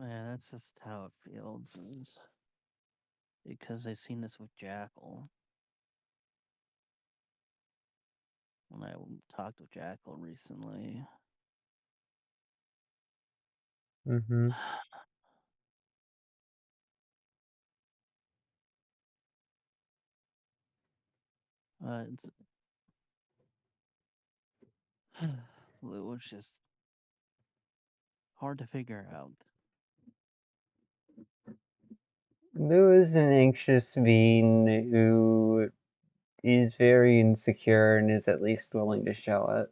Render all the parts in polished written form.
Yeah, that's just how it feels. Because I've seen this with Jackal. When I talked with Jackal recently. Mm-hmm. It's, it was just hard to figure out. Lou is an anxious being who is very insecure and is at least willing to show it.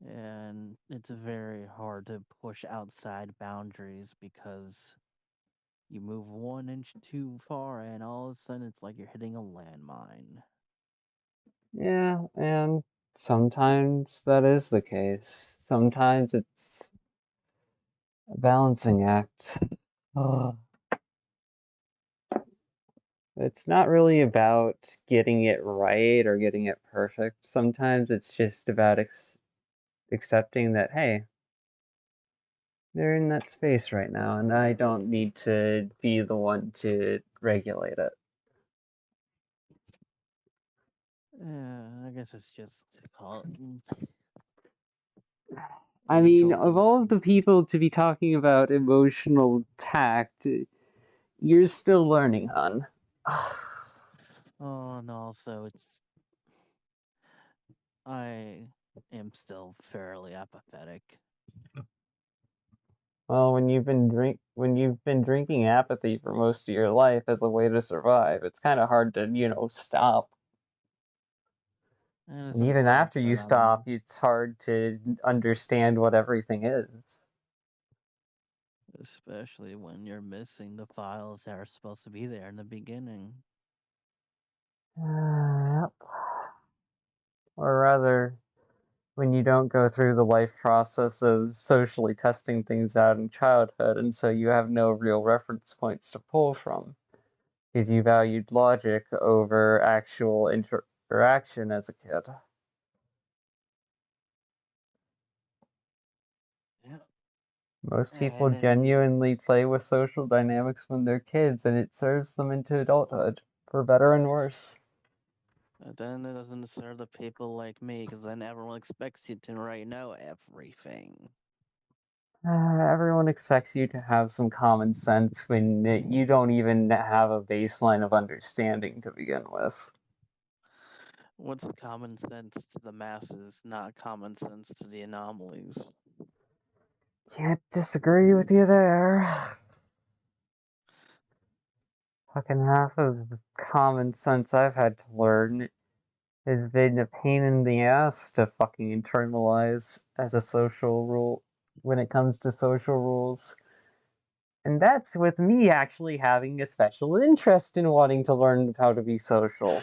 And it's very hard to push outside boundaries because you move 1 inch too far and all of a sudden it's like you're hitting a landmine. Yeah, and sometimes that is the case. Sometimes it's a balancing act. Ugh. It's not really about getting it right or getting it perfect. Sometimes it's just about accepting that, hey, they're in that space right now, and I don't need to be the one to regulate it. Yeah, I guess it's just called I mean, angel of all of Lucy. the people to be talking about emotional tact, you're still learning, hon. Oh, and also it's I am still fairly apathetic. Well, when you've been drinking apathy for most of your life as a way to survive, it's kind of hard to, stop. And it's And even after unfortunate you stop, it's hard to understand what everything is. especially when you're missing the files that are supposed to be there in the beginning. Yep. Or rather, when you don't go through the life process of socially testing things out in childhood, and so you have no real reference points to pull from, because you valued logic over actual interaction as a kid. Yeah. Most people And then genuinely play with social dynamics when they're kids, and it serves them into adulthood, for better and worse. then it doesn't serve the people like me because then everyone expects you to already know everything. Everyone expects you to have some common sense when you don't even have a baseline of understanding to begin with. What's common sense to the masses, not common sense to the anomalies? Can't disagree with you there. Fucking half of the common sense I've had to learn has been a pain in the ass to fucking internalize as a social rule when it comes to social rules. And that's with me actually having a special interest in wanting to learn how to be social.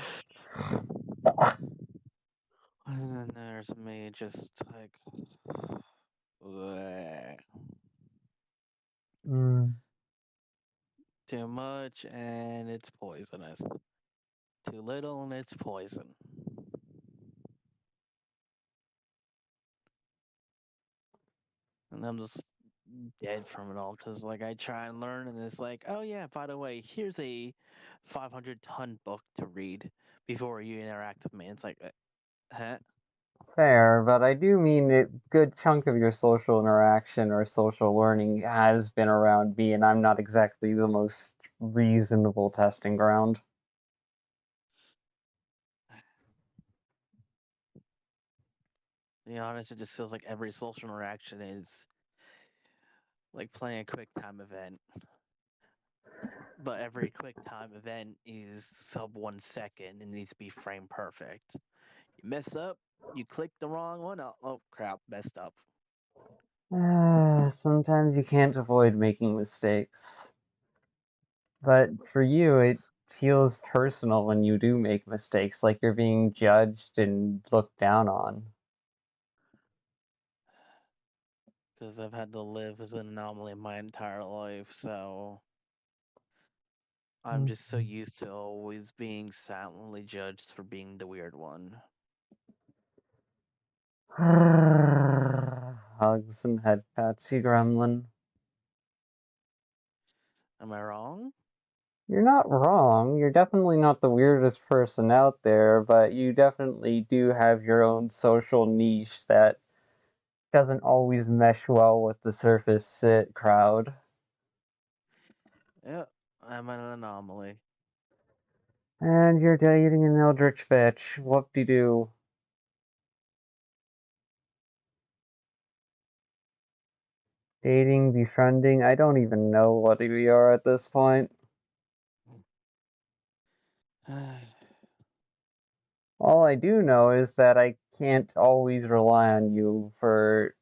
And then there's me just like, bleh. Mm. Too much and it's poisonous. Too little and it's poison. And I'm just dead from it all because like I try and learn and it's like, oh yeah, by the way, here's a 500-ton book to read before you interact with me. It's like, huh? Fair, but I do mean a good chunk of your social interaction or social learning has been around me, and I'm not exactly the most reasonable testing ground. To be honest, it just feels like every social interaction is like playing a quick time event. But every quick time event is sub 1 second and needs to be frame perfect. You mess up, you click the wrong one. Oh crap, messed up. Sometimes you can't avoid making mistakes. But for you, it feels personal when you do make mistakes, like you're being judged and looked down on. Because I've had to live as an anomaly my entire life, so I'm just so used to always being silently judged for being the weird one. hugs and head pats, you gremlin. Am I wrong? You're not wrong. You're definitely not the weirdest person out there, but you definitely do have your own social niche that doesn't always mesh well with the surface sit crowd. Yeah, I'm an anomaly. And you're dating an eldritch bitch. Whoop-de-doo. Dating, befriending, I don't even know what we are at this point. All I do know is that I can't always rely on you for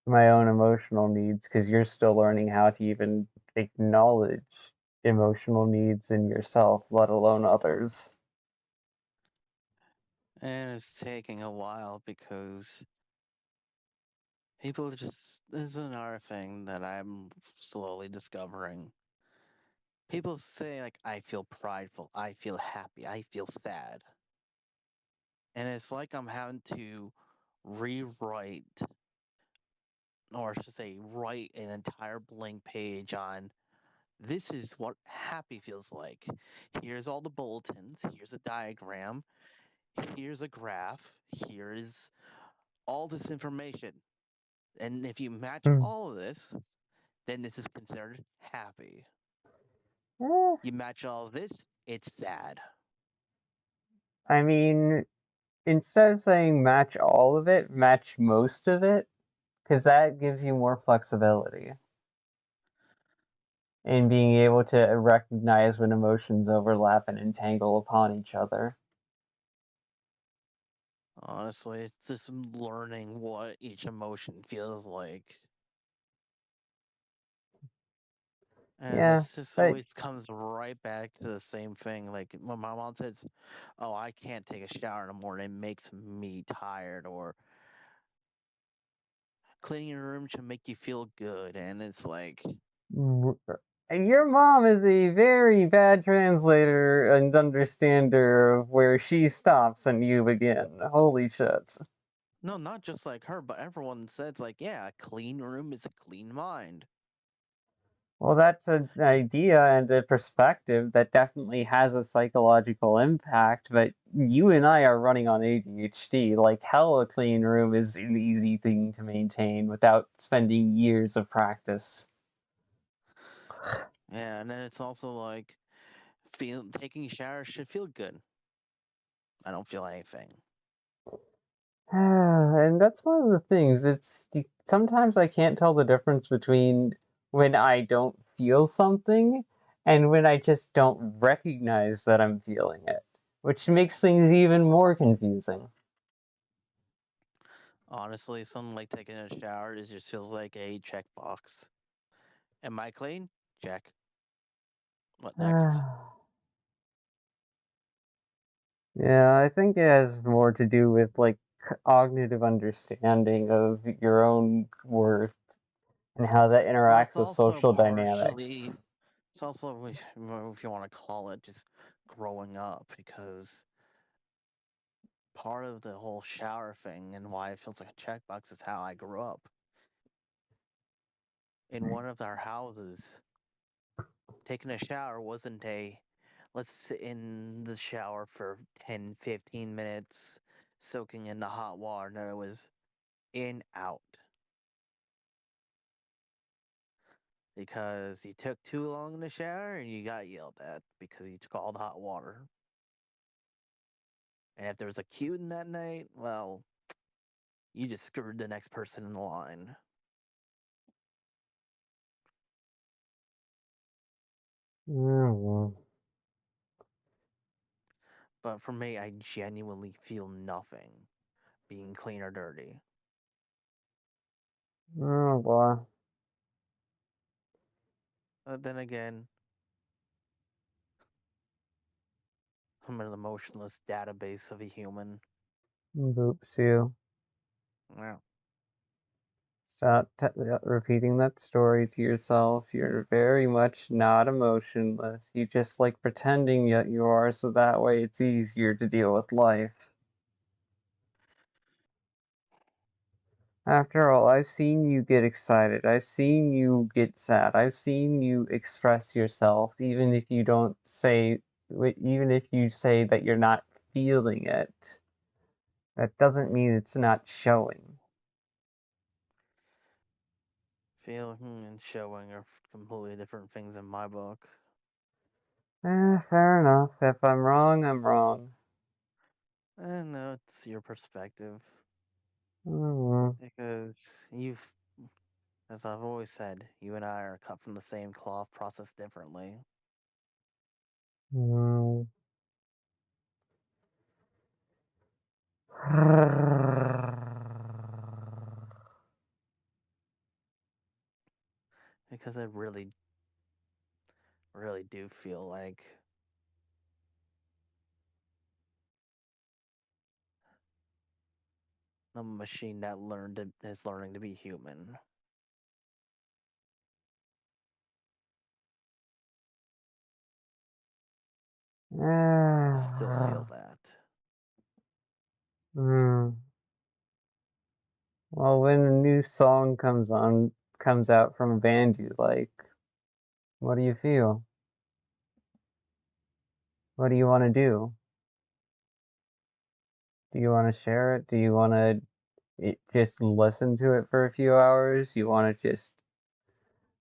my own emotional needs, because you're still learning how to even acknowledge emotional needs in yourself, let alone others. And it's taking a while because people just, this is another thing that I'm slowly discovering. People say, like, I feel prideful, I feel happy, I feel sad. And it's like I'm having to rewrite, or I should say, write an entire blank page on this is what happy feels like. Here's all the bulletins, here's a diagram, here's a graph, here's all this information. And if you match Hmm. all of this, then this is considered happy. Eh, You match all of this, it's sad. I mean, instead of saying match all of it, match most of it, because that gives you more flexibility in being able to recognize when emotions overlap and entangle upon each other. Honestly, it's just learning what each emotion feels like. And Yeah, this just but always comes right back to the same thing. Like when my mom says, "Oh, I can't take a shower in the morning, it makes me tired," or "Cleaning your room should make you feel good," and it's like, and your mom is a very bad translator and understander of where she stops and you begin. Holy shit. no, not just like her, but everyone says like, "Yeah, a clean room is a clean mind." Well, that's an idea and a perspective that definitely has a psychological impact, but you and I are running on ADHD. Like, hell, a clean room is an easy thing to maintain without spending years of practice. Yeah, and then it's also like, feel taking a shower should feel good. I don't feel anything. And that's one of the things. Sometimes I can't tell the difference between when I don't feel something and when I just don't recognize that I'm feeling it, which makes things even more confusing. Honestly, something like taking a shower is just feels like a checkbox. Am I clean? Check. What next? Yeah, I think it has more to do with like cognitive understanding of your own worth and how that Well, it's interacts with also social partially, dynamics. it's also, if you want to call it, just growing up, because part of the whole shower thing and why it feels like a checkbox is how I grew up. In one of our houses, taking a shower wasn't a let's sit in the shower for 10, 15 minutes soaking in the hot water. No, it was in, out. Because you took too long in the shower and you got yelled at because you took all the hot water. And if there was a queue in that night, well, you just screwed the next person in the line. Oh, But for me, I genuinely feel nothing being clean or dirty. well, oh boy. But then again, I'm an emotionless database of a human. Boops you. Yeah. Stop repeating that story to yourself. You're very much not emotionless. You just like pretending yet you are, so that way it's easier to deal with life. After all, I've seen you get excited. I've seen you get sad. I've seen you express yourself, even if you don't say, even if you say that you're not feeling it. That doesn't mean it's not showing. Feeling and showing are completely different things in my book. Fair enough. If I'm wrong, I'm wrong. No, it's your perspective. Mm, Because as I've always said, you and I are cut from the same cloth, processed differently. mm. Because I really, really do feel like I'm a machine that is learning to be human. I still feel that. Mm. Well, when a new song comes out from a band you like, what do you feel? What do you want to do? Do you want to share it? Do you want to just listen to it for a few hours? You want to just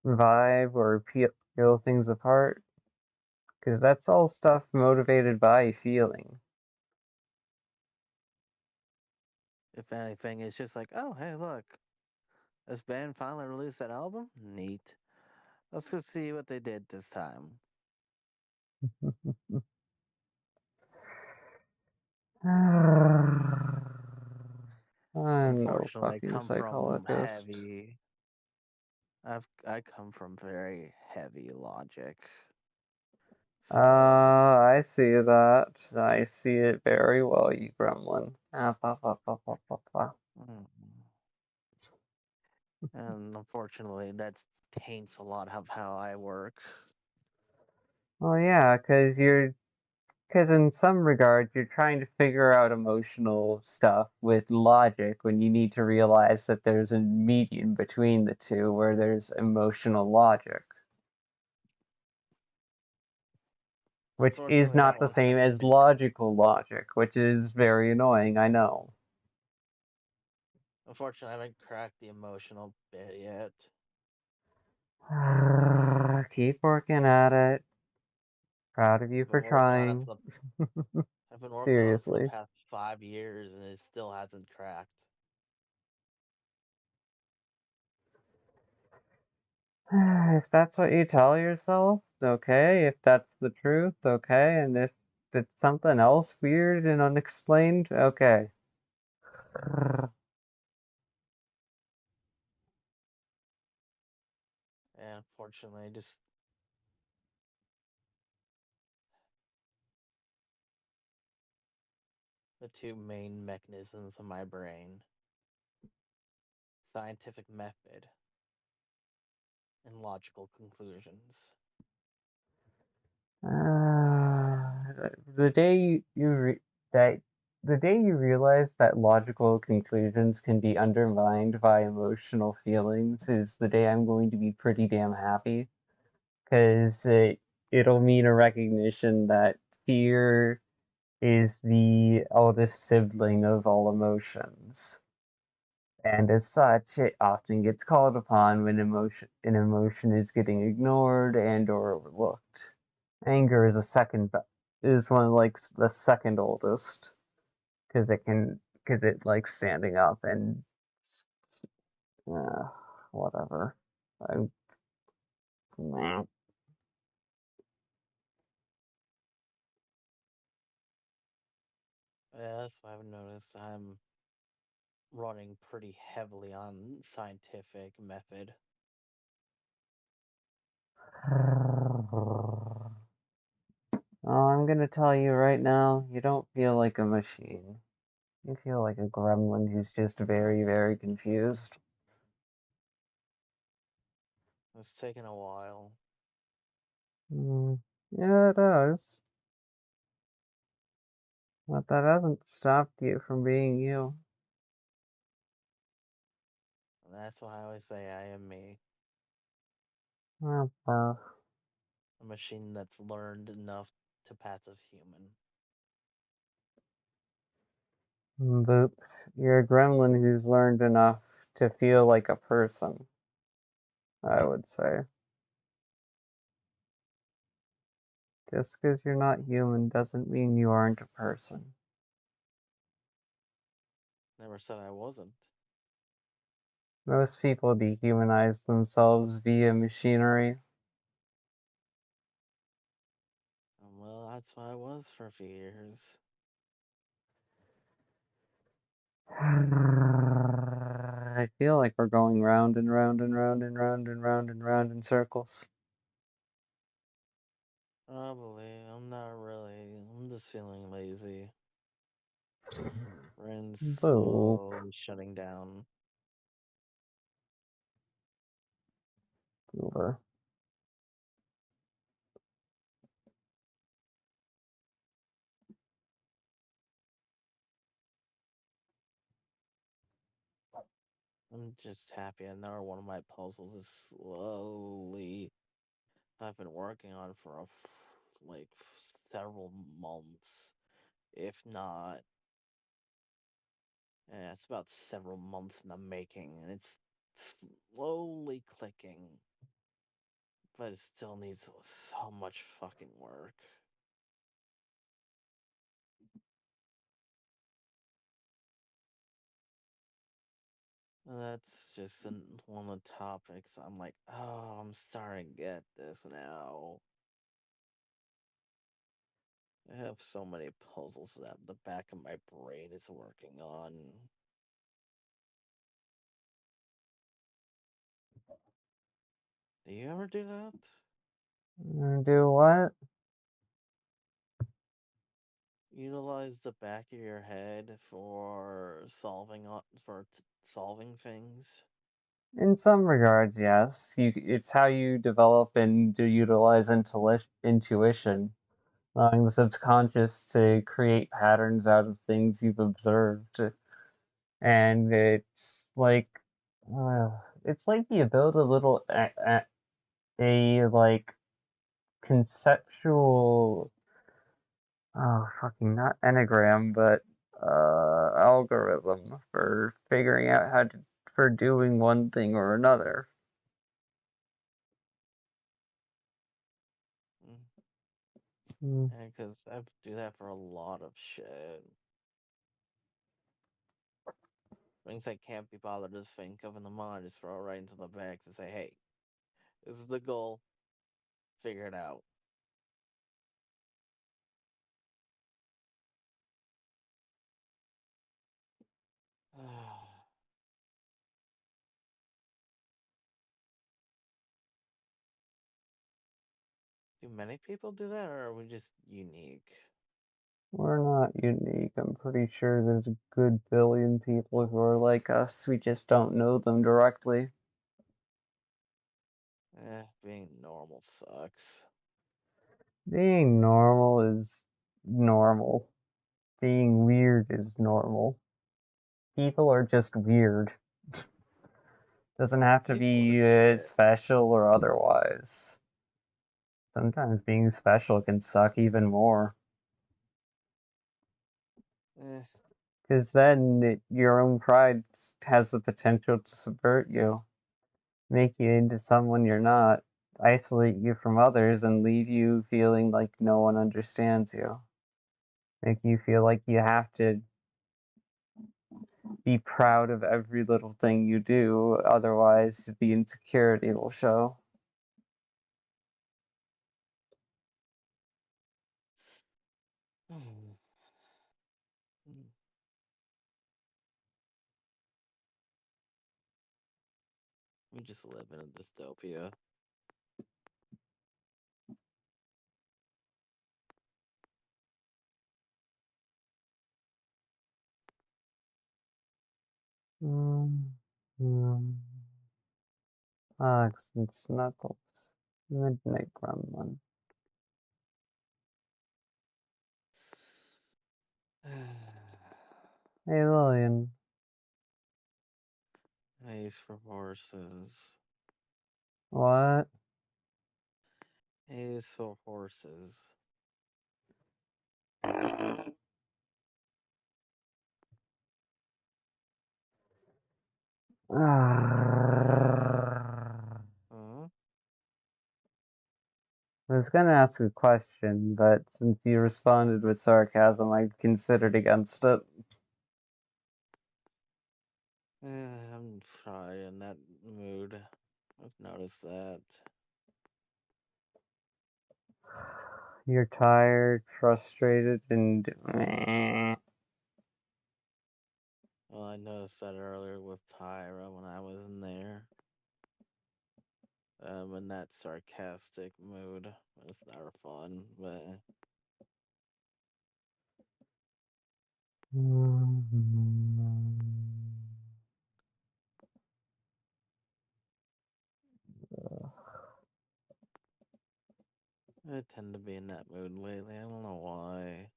vibe or peel things apart? Because that's all stuff motivated by feeling. If anything, it's just like, oh, hey, look, this band finally released that album? Neat. Let's go see what they did this time. I'm no Unfortunately, I fucking come from psychologist. heavy. I come from very heavy logic. So it's I see that. I see it very well, you gremlin. Ah, pa, pa, pa, pa, pa, pa. mm. And unfortunately that taints a lot of how I work. Well, yeah, because in some regards, you're trying to figure out emotional stuff with logic when you need to realize that there's a median between the two where there's emotional logic, which is Unfortunately, not that the one. same as logical logic, which is very annoying, I know. Unfortunately, I haven't cracked the emotional bit yet. Keep working at it. Proud of you I've for been working on it trying. for I've been working on it for the Seriously. past 5 years, and it still hasn't cracked. If that's what you tell yourself, okay. If that's the truth, okay. And if it's something else weird and unexplained, okay. And unfortunately, just the two main mechanisms of my brain: scientific method and logical conclusions. The day that the day you realize that logical conclusions can be undermined by emotional feelings is the day I'm going to be pretty damn happy, because it'll mean a recognition that fear is the eldest sibling of all emotions. And as such, it often gets called upon when an emotion is getting ignored and or overlooked. Anger is is one of like the second oldest because it likes standing up and uh, whatever. I'm, nah. Yeah, that's what I've noticed. I'm running pretty heavily on scientific method. Oh, I'm gonna tell you right now, you don't feel like a machine. You feel like a gremlin who's just very, very confused. It's taken a while. Mm, yeah, it does. But that hasn't stopped you from being you. That's why I always say I am me. Oh, well, A machine that's learned enough to pass as human. but you're a gremlin who's learned enough to feel like a person, I would say. Just because you're not human doesn't mean you aren't a person. Never said I wasn't. Most people dehumanize themselves via machinery. Well, that's what I was for a few years. I feel like we're going round and round and round and round and round and round in circles. Probably. I'm not really. I'm just feeling lazy. Brain's Boop. slowly shutting down. Over. I'm just happy another one of my puzzles is slowly I've been working on for several months, if not. Yeah, it's about several months in the making, and it's slowly clicking, but it still needs so much fucking work. And that's just one of the topics. I'm like, oh, I'm starting to get this now. I have so many puzzles that the back of my brain is working on. Do you ever do that? Do what? Utilize the back of your head for solving things. In some regards, yes. It's how you develop and do utilize intuition, allowing the subconscious to create patterns out of things you've observed. And it's like you build a little like conceptual, oh fucking not enneagram, but algorithm for figuring out for doing one thing or another. Mm. Because I do that for a lot of shit. Things I can't be bothered to think of in the mind, just throw it right into the bags and say, hey, this is the goal, figure it out. Do many people do that, or are we just unique? We're not unique. I'm pretty sure there's a good billion people who are like us. We just don't know them directly. Being normal sucks. Being normal is normal. Being weird is normal. People are just weird. Doesn't have to People are be shit. special or otherwise. Sometimes being special can suck even more. Eh, Because then your own pride has the potential to subvert you, make you into someone you're not, isolate you from others, and leave you feeling like no one understands you. Make you feel like you have to be proud of every little thing you do, otherwise, the insecurity will show. we just live in a dystopia. Mm, mm. Hugs and snuggles. Midnight gremlin. Hey Lillian, Ace for horses. What? Ace for horses. Huh? I was gonna ask a question, but since you responded with sarcasm, I considered against it. I'm probably in that mood. I've noticed that. You're tired, frustrated, and Well, I noticed that earlier with Tyra when I was in there. In that sarcastic mood. It's never fun, but I tend to be in that mood lately. I don't know why.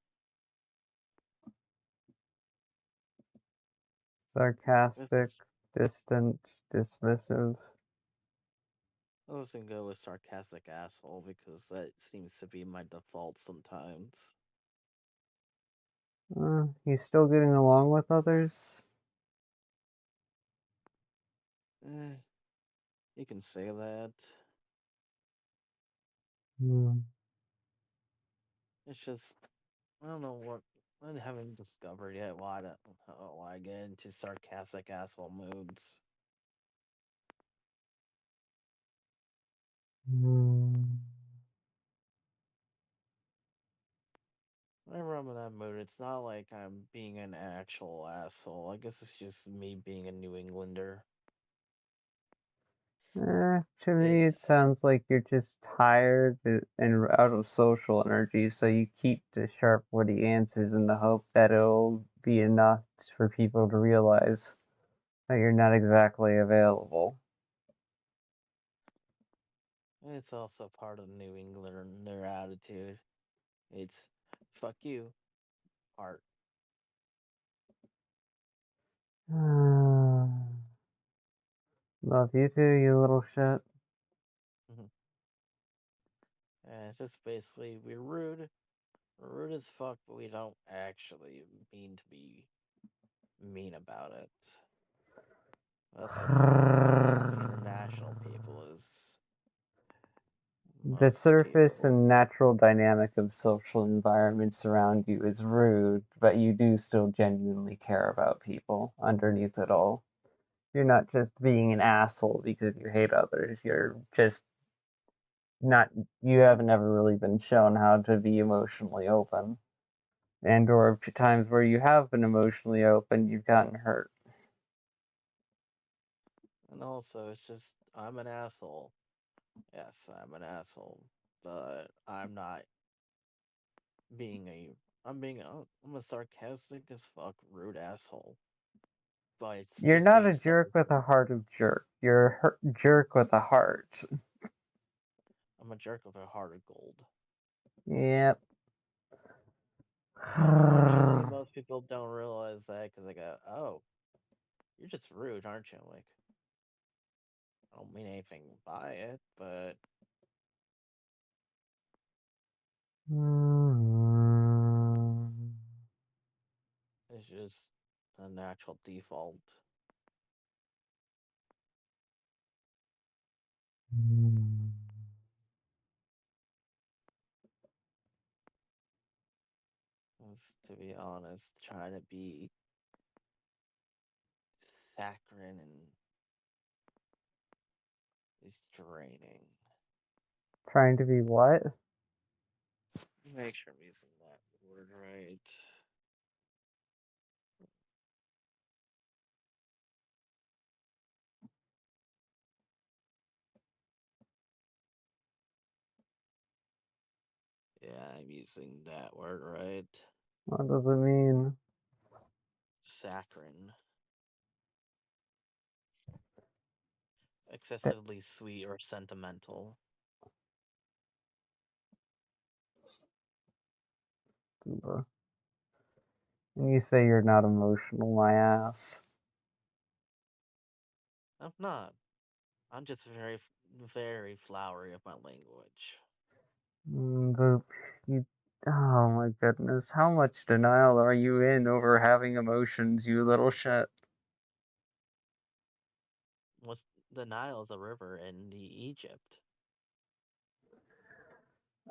If sarcastic, it's distant, dismissive. Let's go with sarcastic asshole because that seems to be my default sometimes. You still getting along with others? Eh, you can say that. Hmm. It's just I don't know what I haven't discovered yet why I get into sarcastic asshole moods. Hmm. Whenever I'm in that mood, it's not like I'm being an actual asshole. I guess it's just me being a New Englander. To me, it It's sounds like you're just tired and out of social energy, so you keep the sharp, witty answers in the hope that it'll be enough for people to realize that you're not exactly available. it's also part of New Englander and their attitude. It's fuck you, heart. Love you too, you little shit. And it's just basically we're rude. We're rude as fuck, but we don't actually mean to be mean about it. That's just how the international people is. The Most surface people. and natural dynamic of social environments around you is rude, but you do still genuinely care about people underneath it all. You're not just being an asshole because you hate others. You're just not, you haven't ever really been shown how to be emotionally open. And or times where you have been emotionally open, you've gotten hurt. And also, it's just, I'm an asshole. Yes, I'm an asshole. But I'm not being a. I'm a sarcastic as fuck, rude asshole. But it's You're just not a a jerk with a subtle. heart of jerk. You're a jerk with a heart. I'm a jerk with a heart of gold. Yep. Unfortunately, most people don't realize that because they go, "Oh, you're just rude, aren't you?" I'm like, I don't mean anything by it, but it's just a natural default. To be honest, trying to be saccharine and is draining. Trying to be what? Make sure I'm using that word right. Yeah, I'm using that word right. What does it mean? Saccharine. That- Excessively sweet or sentimental. And you say you're not emotional, my ass. I'm not. I'm just very flowery of my language. But you, oh my goodness, how much denial are you in over having emotions, you little shit? What's the Nile is a river in the Egypt.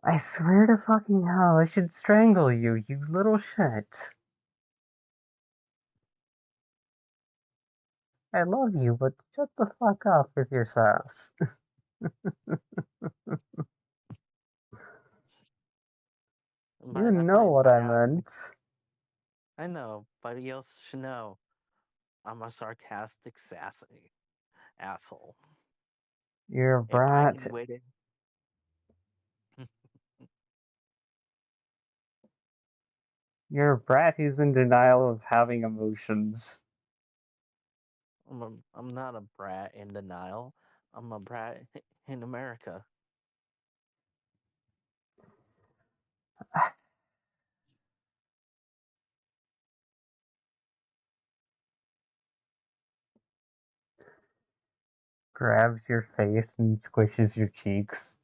I swear to fucking hell, I should strangle you, you little shit. I love you, but shut the fuck up with your sass. You By that know time, what by I now, meant. I know. But else should know. I'm a sarcastic, sassy asshole. You're a If I brat. can wait it, You're a brat who's in denial of having emotions. I'm not a brat in denial. I'm a brat in America. Grabs your face and squishes your cheeks.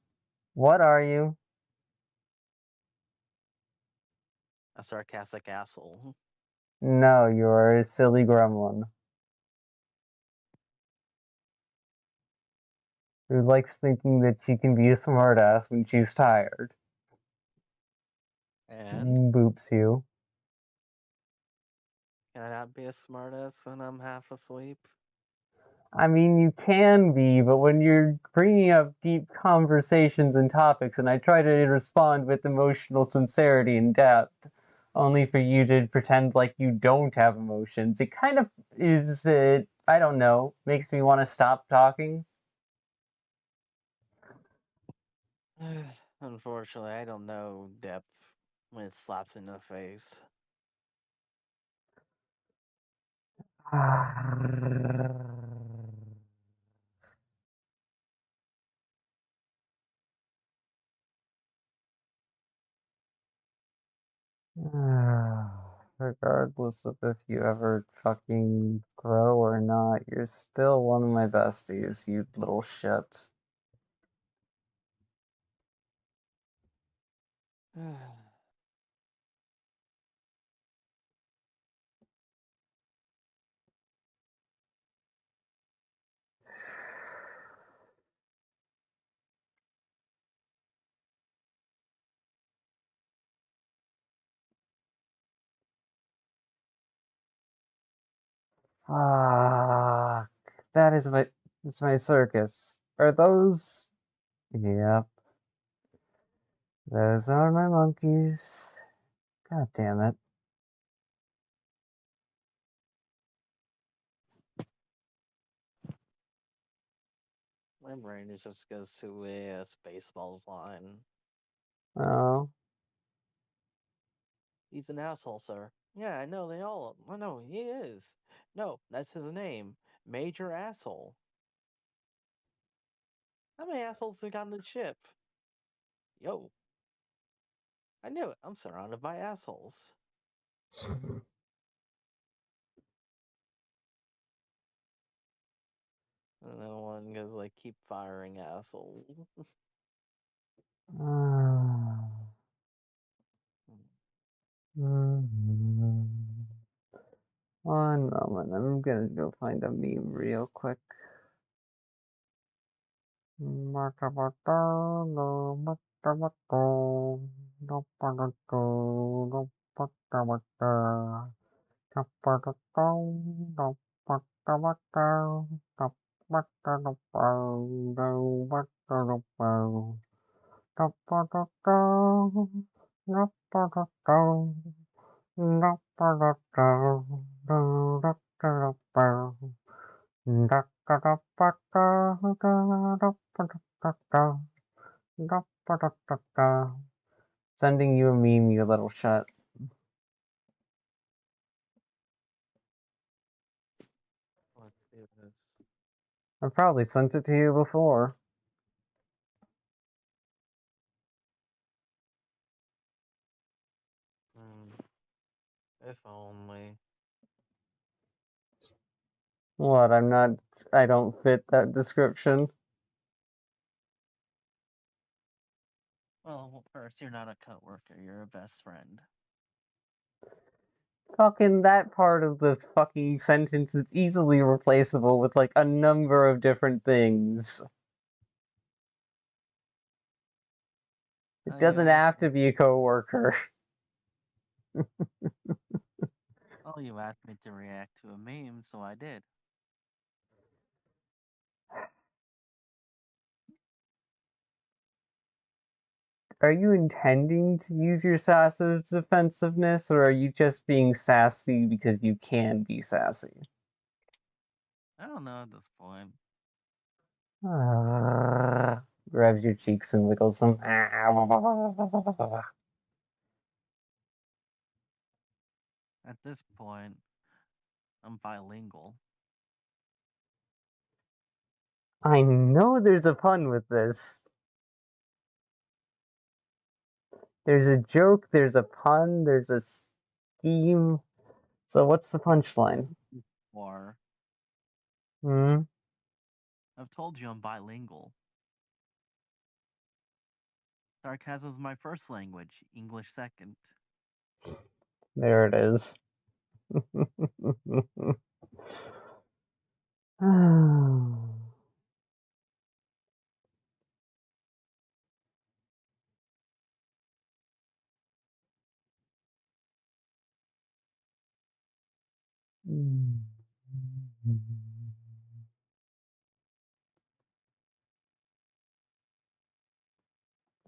What are you? A sarcastic asshole. No, you're a silly gremlin who likes thinking that she can be a smartass when she's tired. And Boops you. can I not be a smartass when I'm half asleep? I mean, you can be, but when you're bringing up deep conversations and topics, and I try to respond with emotional sincerity and depth, only for you to pretend like you don't have emotions, it kind of is, I don't know, makes me want to stop talking. Unfortunately, I don't know depth when it slaps in the face. Regardless of if you ever fucking grow or not, you're still one of my besties, you little shit. Ah, that's my circus. Are those? Yep, those are my monkeys. God damn it. My brain is just goes to a Spaceballs line. Oh, He's an asshole, sir. Yeah, I know they all. I know he is. No, that's his name, Major Asshole. How many assholes have got on the ship? Yo, I knew it. I'm surrounded by assholes. And then one goes like, keep firing assholes. ah. Mhm. One moment, I'm gonna go find a meme real quick. Sending you a meme, you little shit. Let's do this. I've probably sent it to you before. Hmm, if only. What, I'm not I don't fit that description. Well, first, you're not a coworker. You're a best friend. Fucking that part of the fucking sentence is easily replaceable with like a number of different things. It Oh, you doesn't asked have me. to be a coworker. Oh, you asked me to react to a meme, so I did. Are you intending to use your sass as defensiveness, or are you just being sassy because you can be sassy? I don't know at this point. Grabs your cheeks and wiggles them. At this point, I'm bilingual. I know there's a pun with this. There's a joke, there's a pun, there's a scheme. So what's the punchline? Or Hmm? I've told you I'm bilingual. Sarcasm's my first language, English second. There it is.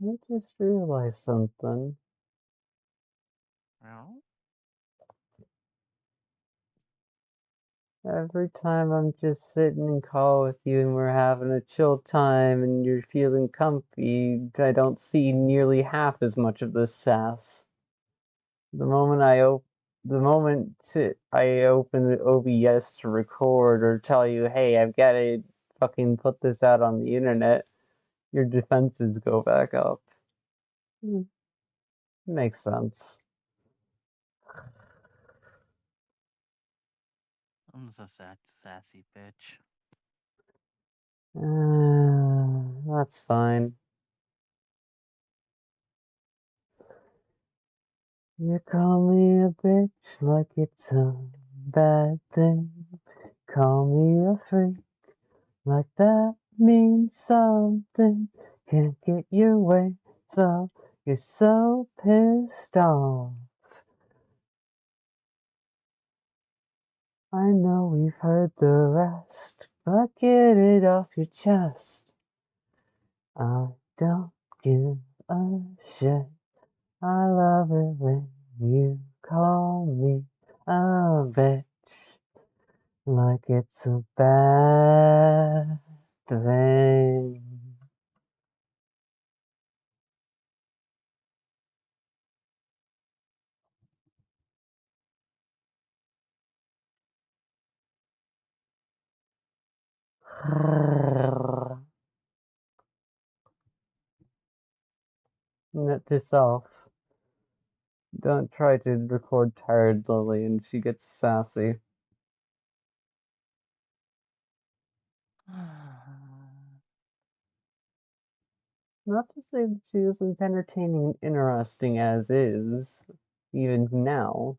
I just realized something. No? Every time I'm just sitting in call with you and we're having a chill time and you're feeling comfy, I don't see nearly half as much of this sass. The moment I open OBS to record or tell you, hey, I've got to fucking put this out on the internet, your defenses go back up. Makes sense. I'm just a sassy bitch. That's fine. You call me a bitch like it's a bad thing. Call me a freak like that means something. Can't get your way, so you're so pissed off. I know we've heard the rest, but get it off your chest. I don't give a shit. I love it when you call me a bitch like it's a bad thing. Net this off. Don't try to record tired Lillian. She gets sassy. Not to say that she isn't entertaining and interesting as is, even now.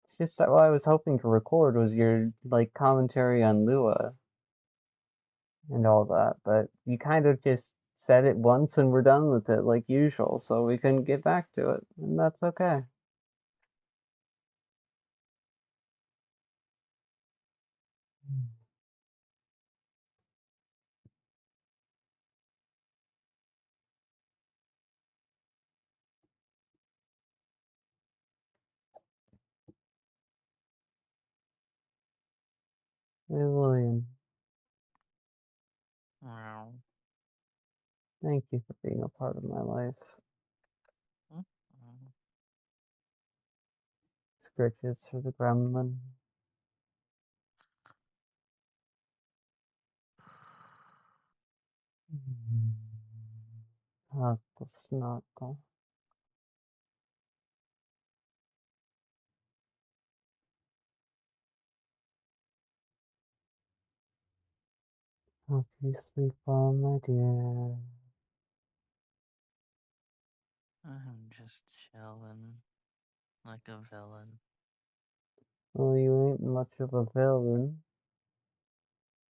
It's just that what I was hoping to record was your like commentary on Lua and all that, but you kind of just said it once and we're done with it like usual, so we couldn't get back to it, and that's okay. Hey Lillian, Wow. thank you for being a part of my life. Scritches for the gremlin. Huckle snuckle. Hope you sleep well, my dear. I'm just chilling like a villain. Well, you ain't much of a villain.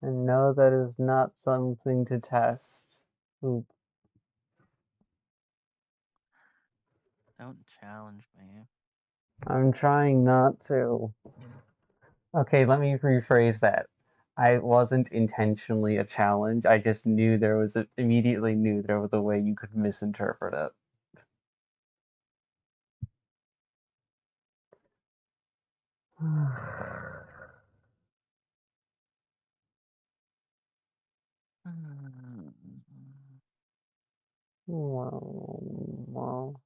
And no, that is not something to test. Oop. Don't challenge me. I'm trying not to. Okay, let me rephrase that. I wasn't intentionally a challenge. I just knew immediately knew there was a way you could misinterpret it. Well,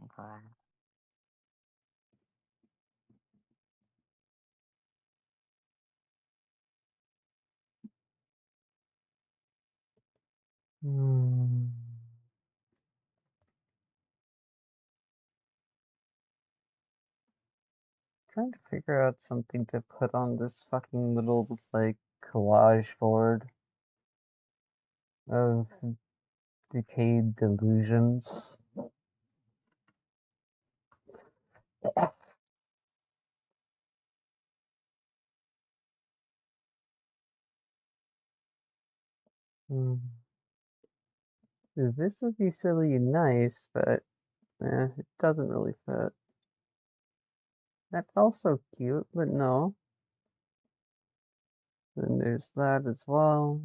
Okay. hmm. Trying to figure out something to put on this fucking little, like, collage board of decayed delusions. Hmm. 'Cause this would be silly and nice, but it doesn't really fit. That's also cute, but no. Then there's that as well.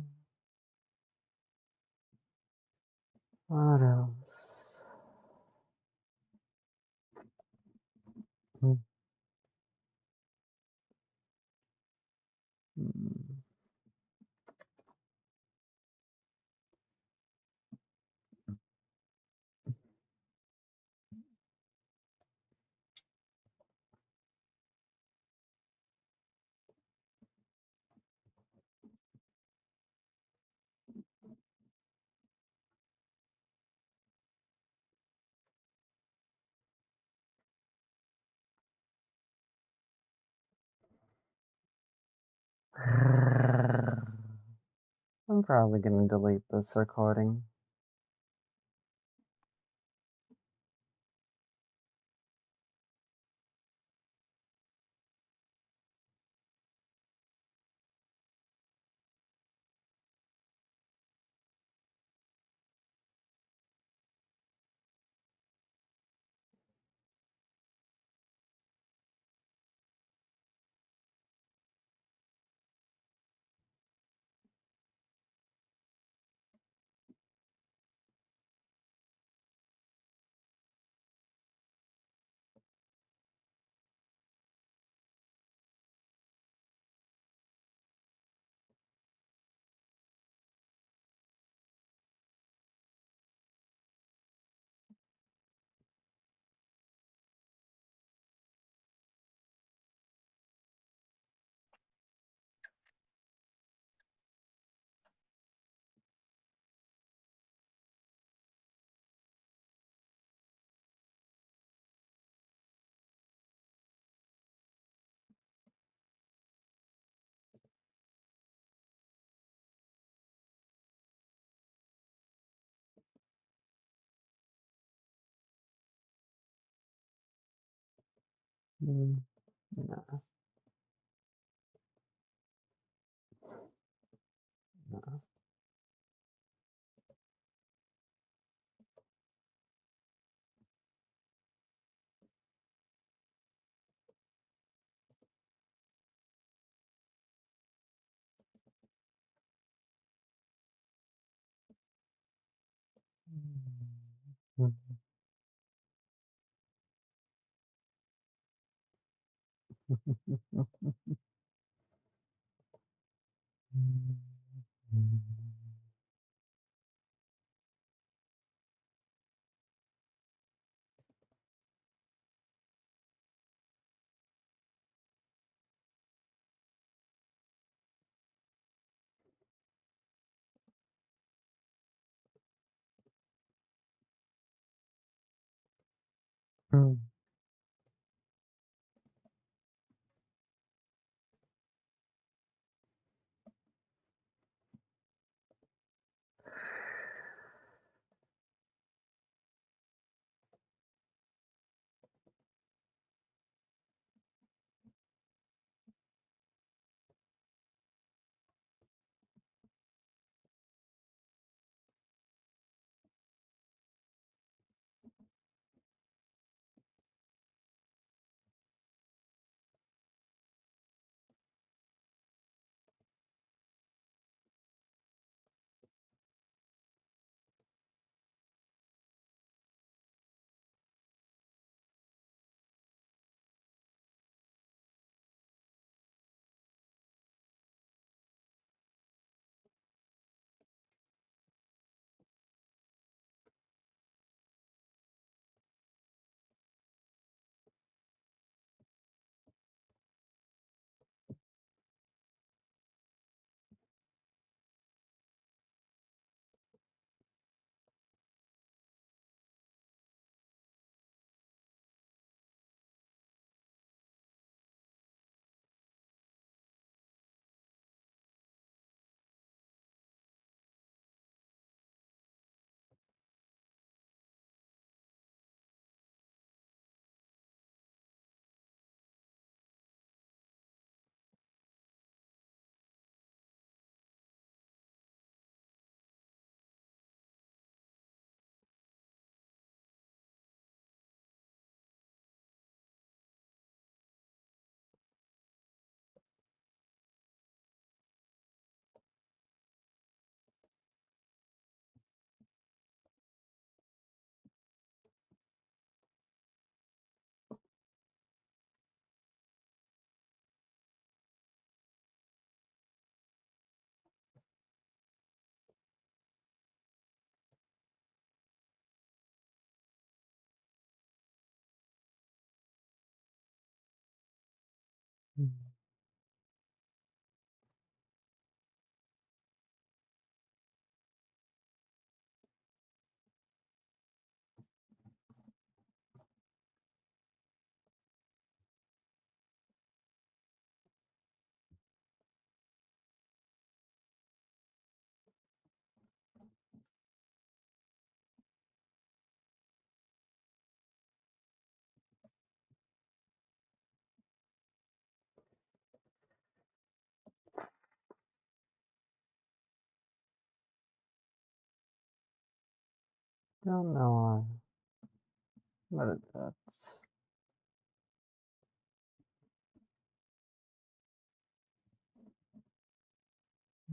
What else? Hmm. Hmm. I'm probably gonna delete this recording. Hmm. No, no. Hmm. Hmm. Mm. Don't know why, but that's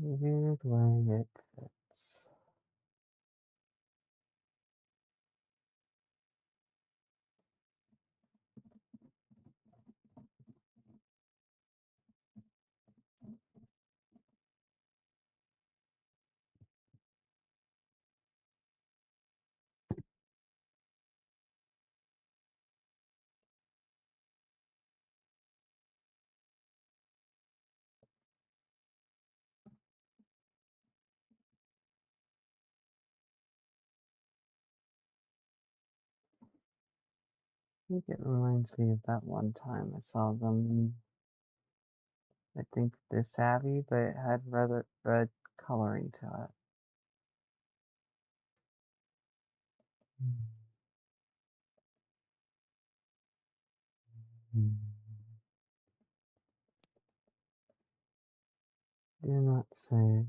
a weird way it fits. I think it reminds me of that one time I saw them I think this Abbey, but it had red coloring to it. Mm. Do not say.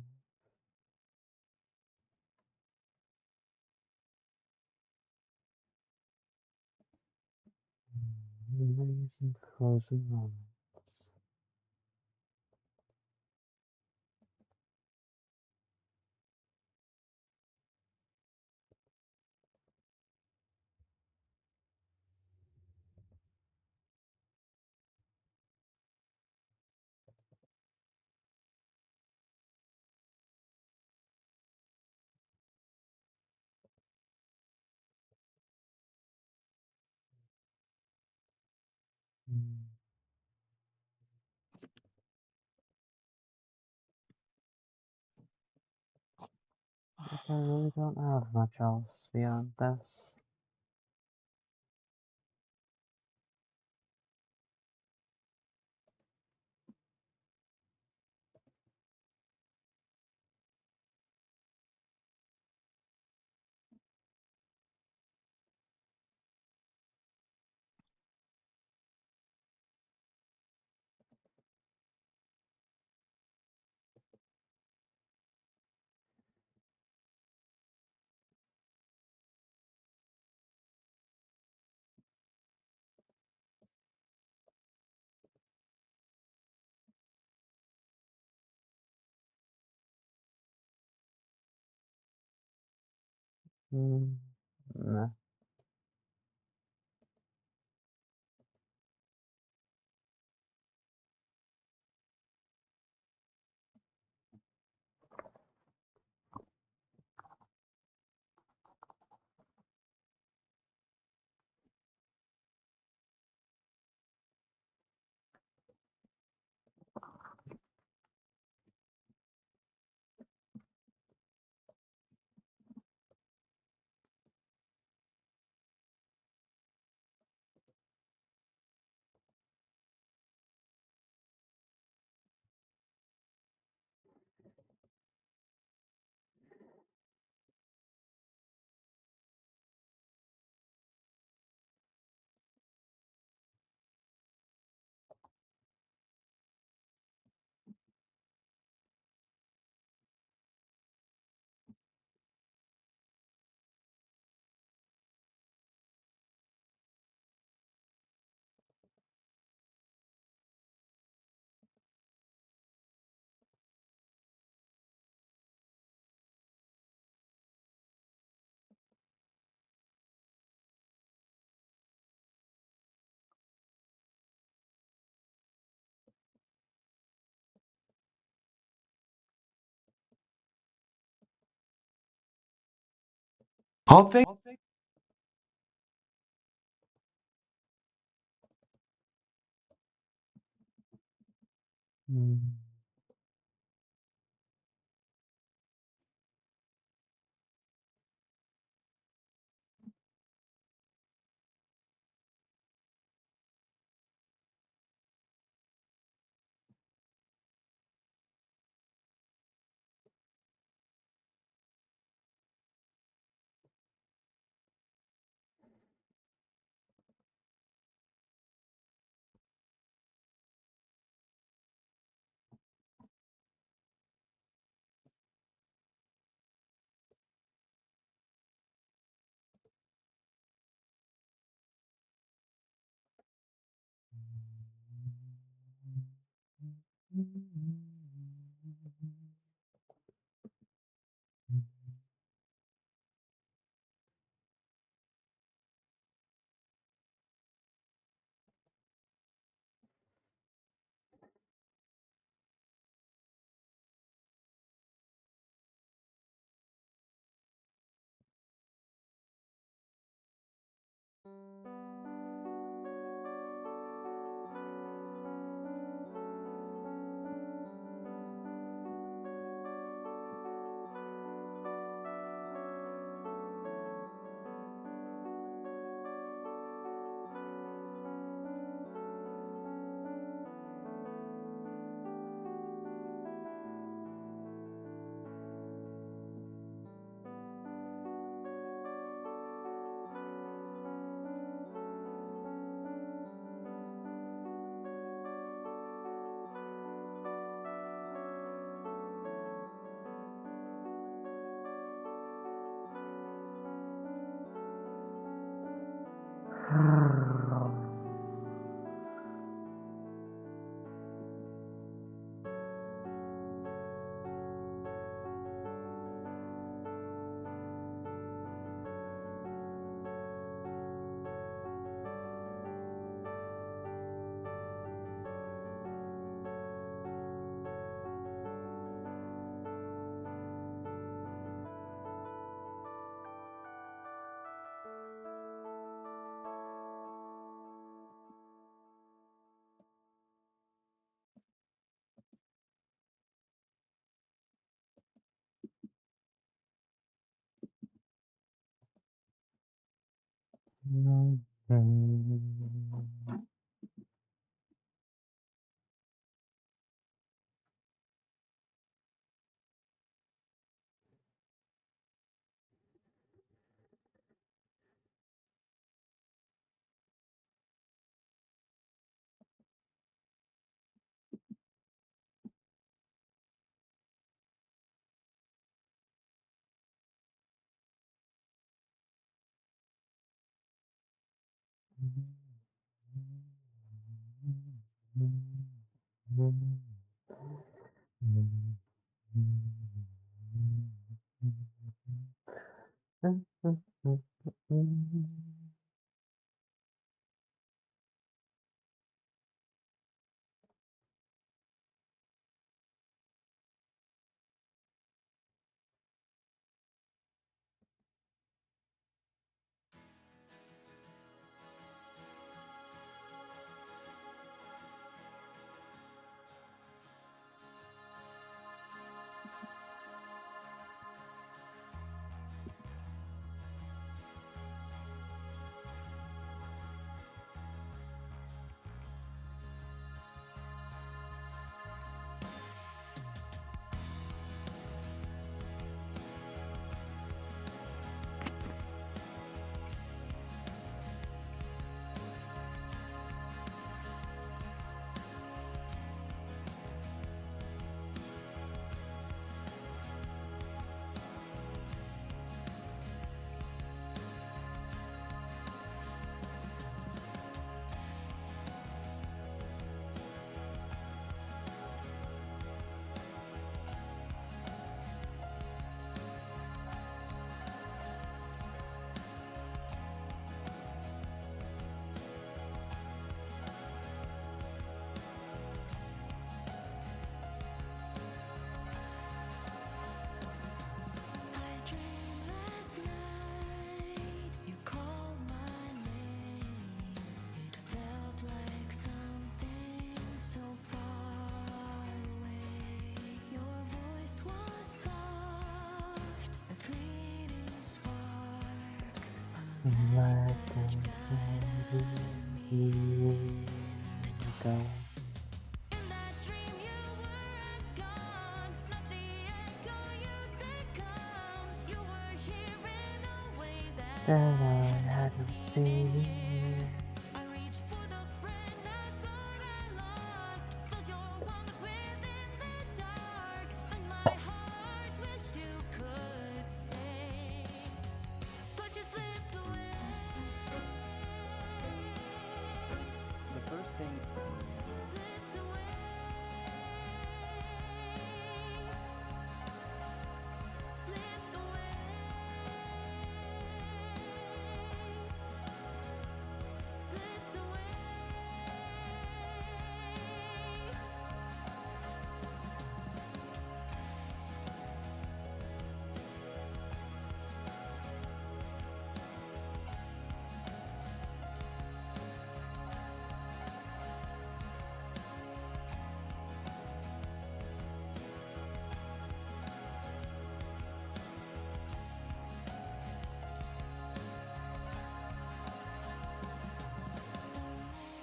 Memories and frozen moments. Mm. Guess I really don't have much else beyond this. Mm. Nah. All things Mm. Let them go. In that dream you weren't gone, not the echo you'd become. You were here in a way that I hadn't seen in years. I reached for the friend I thought I lost, felt your warmth within the dark, and my heart wished you could stay, but you slipped away. The first thing Slipped away. Slipped away. Slipped away.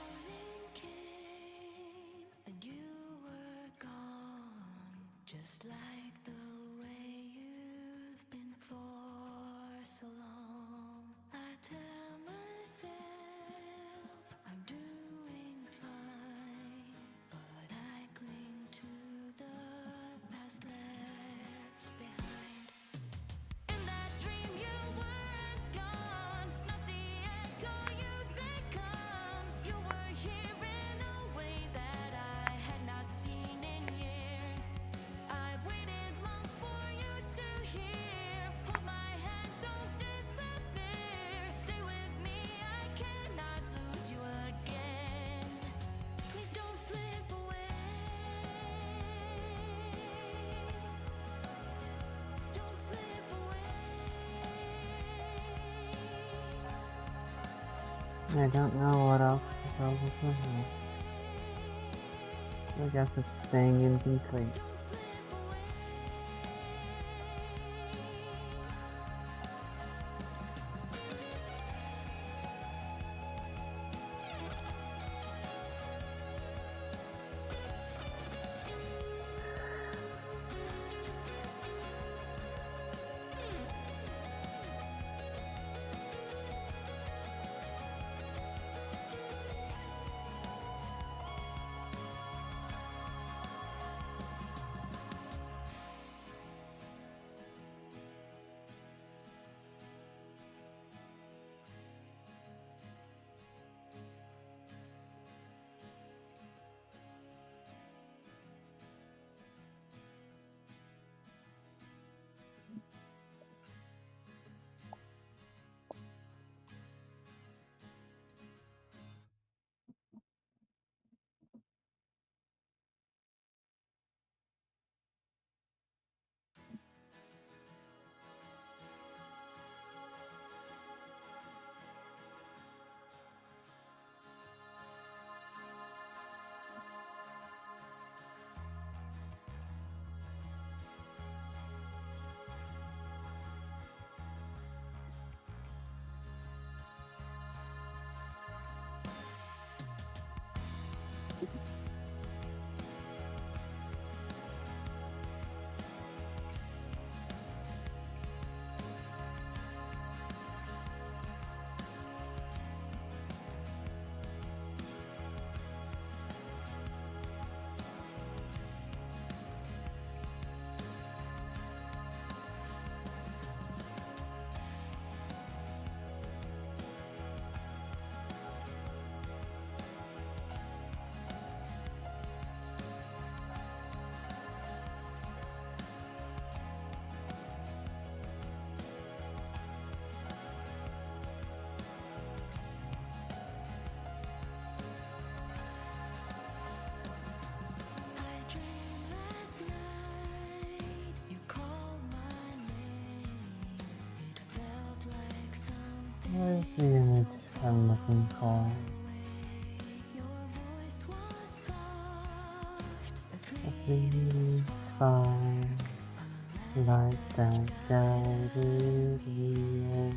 Morning came and you were gone, just like the way you've been for so long. I tell myself I'm doing fine, but I cling to the past left behind. In that dream you weren't gone, not the echo you'd become. You were here in a way that I had not seen in years. I've waited long for you to hear. Hold my hand, don't disappear. Stay with me, I cannot lose you again. Please don't slip away. Don't slip away. I don't know what else to tell this one. I guess it's staying incomplete. Don't slip away. Where's the image I'm looking for? A blue sky, like that guided end.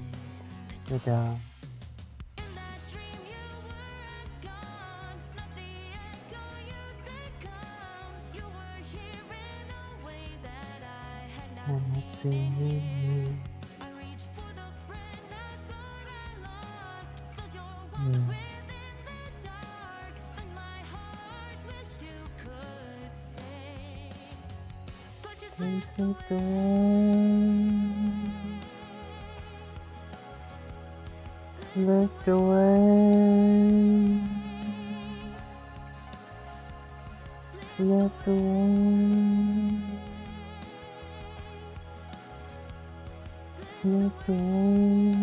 It In that dream you weren't gone, not the echo you'd become. You were here in a way that I had not seen in years. I reached for the friend I thought I lost. Felt your warmth within the dark, and my heart wished you could stay. But you slipped slipped away, slipped away, slipped away.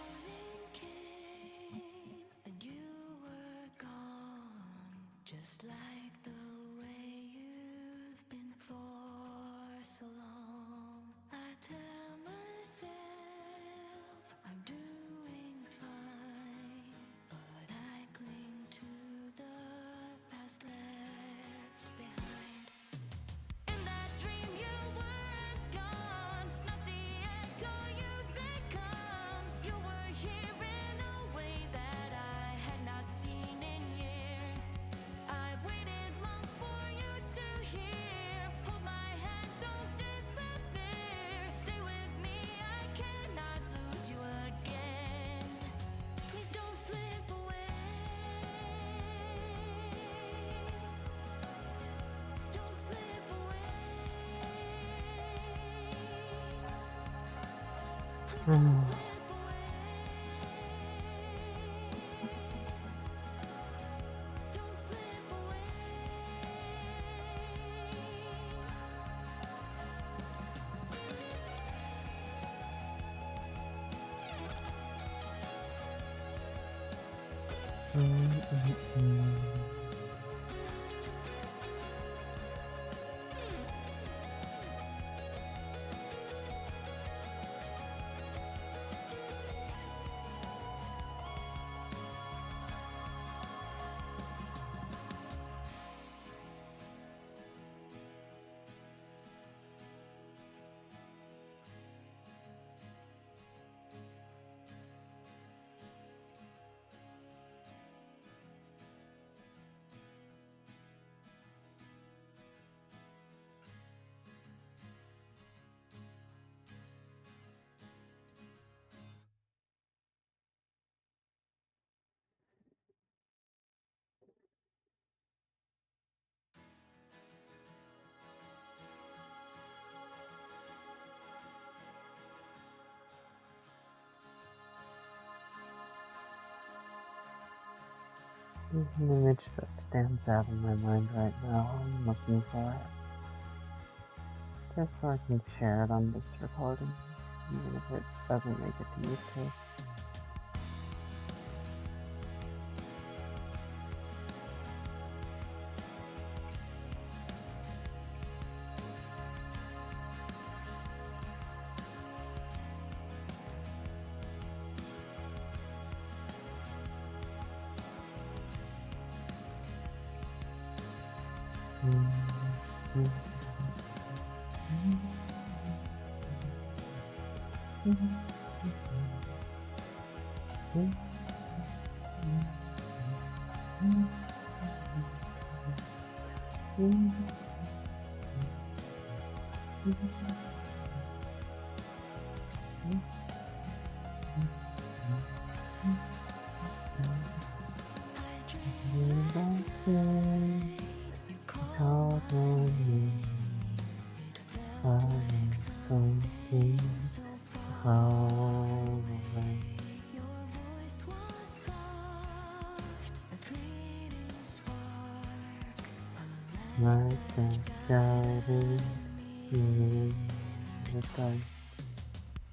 morning came and you were gone, just like the way you've been for so long. I tell myself I'm doing fine, but I cling to the past left behind. In that dream you weren't gone, not the echo you'd become. You were here in a way that I had not seen in years. I've waited long for you to hear. Hold my hand, don't disappear. Stay with me, I cannot lose you again. Please don't slip away. Don't slip away. Please don't slip away. Don't slip away. There's an image that stands out in my mind right now. I'm looking for it. Just so I can share it on this recording, even if it doesn't make it to YouTube. You called my name. It felt so far away. Your voice was soft, a fleeting spark, Like that shouted in the dark.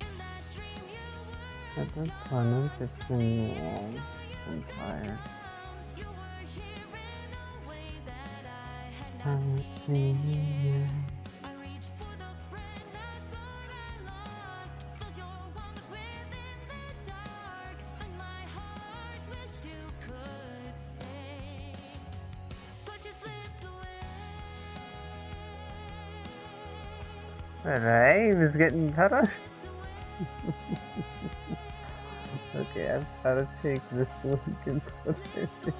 in that dream you were But that's fun, interesting. I'm tired. I haven't seen you yet. Alright, he was getting cut off. Okay, I've got to take this link and put it in.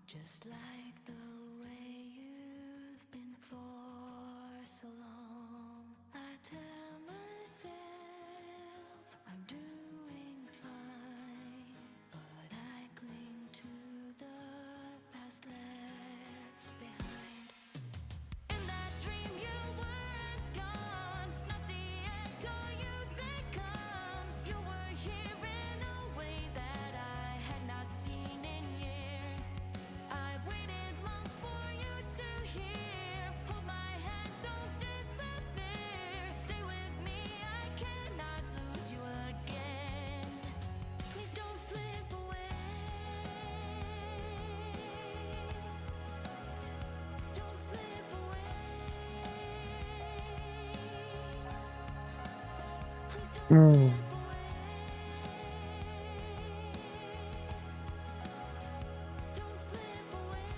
Just like the way you've been for so long, I tell myself I'm doing fine, but I cling to the past left behind. In that dream you weren't gone, not the echo you'd become. You were here in a way that I had not seen in years. I've waited long for you to hear. Hold my hand, don't disappear. Stay with me, I cannot lose you again. Please don't slip away. Don't slip away. Please don't slip away. Don't slip away.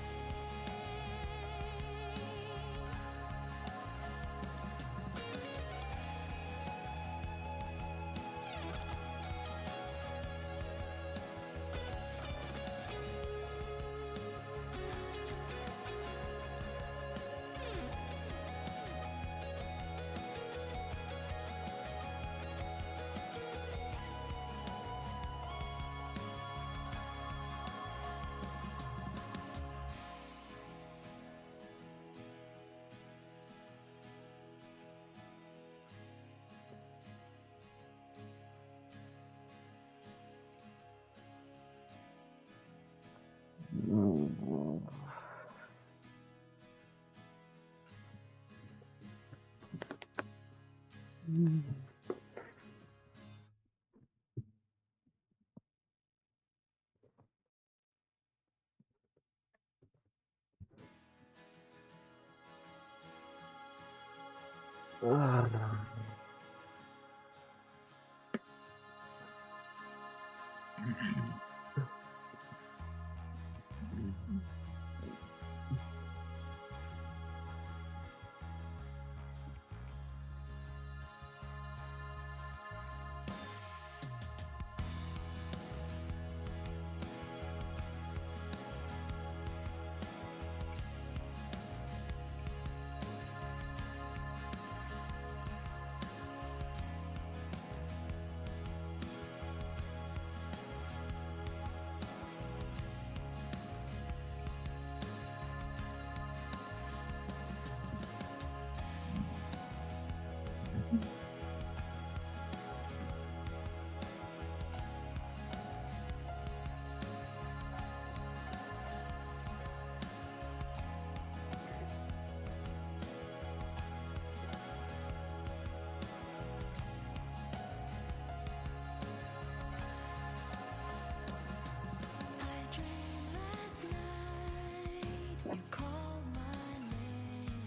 I dreamed last night you called my name.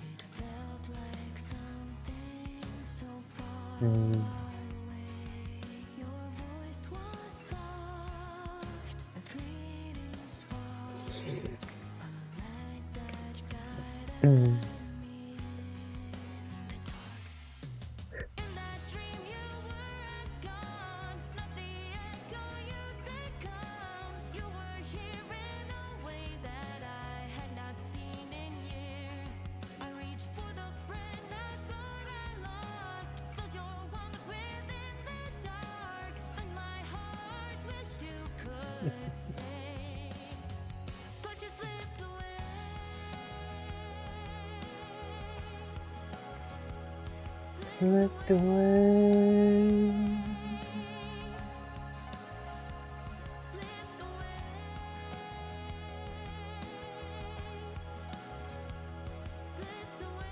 It felt like something so far away. Your voice was soft, a fleeting spark, a light that guided me in the dark. In that dream you weren't gone, not the echo you'd become. You were here slipped away. Slipped away. Slipped away.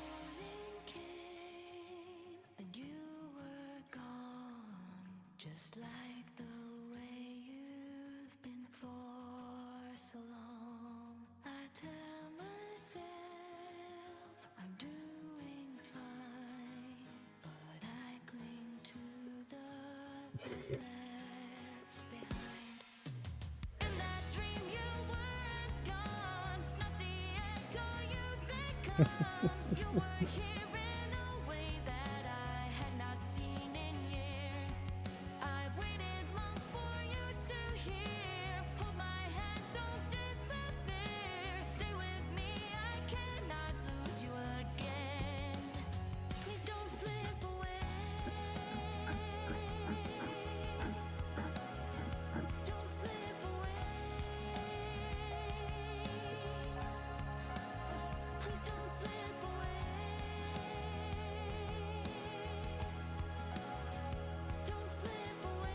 Morning came and you were gone, just like the way you've been for so long. I tell myself I'm doing fine, but I cling to the past left behind. In that dream you weren't gone, not the echo you'd become. You were here in a way that I had not seen in years. I've waited long for you to hear. Hold my hand, don't disappear. Stay with me, I cannot lose you again. Please don't slip away. Don't slip away. Please don't slip away. Don't slip away.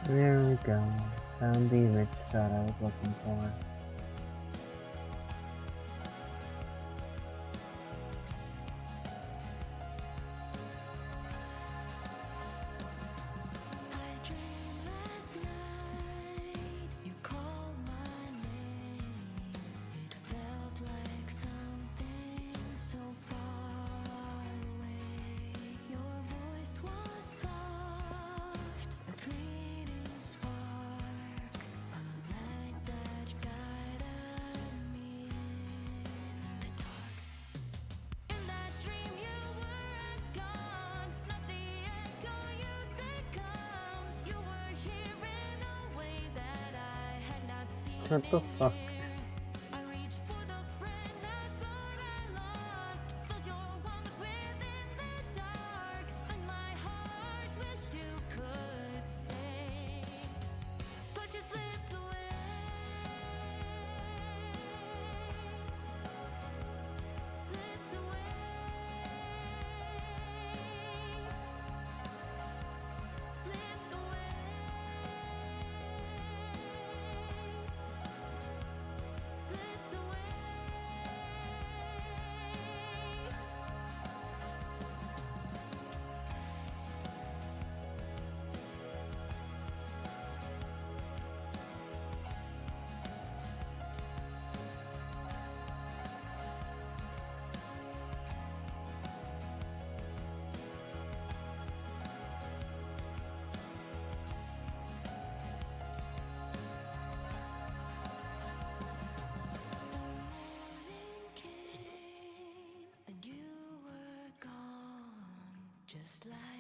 There we go. Found the image that I was looking for. I dreamed last night you called my name. It felt like something so far away. Your voice was soft, a fleeting spark, a light that guided me in the dark. In that dream you weren't gone, not the echo you'd become. You were here in a way that I had not seen What the in fuck? years. I reached for the friend I thought I lost, felt your warmth within the dark, and my heart wished you could stay, but you slipped away. Slipped away. just like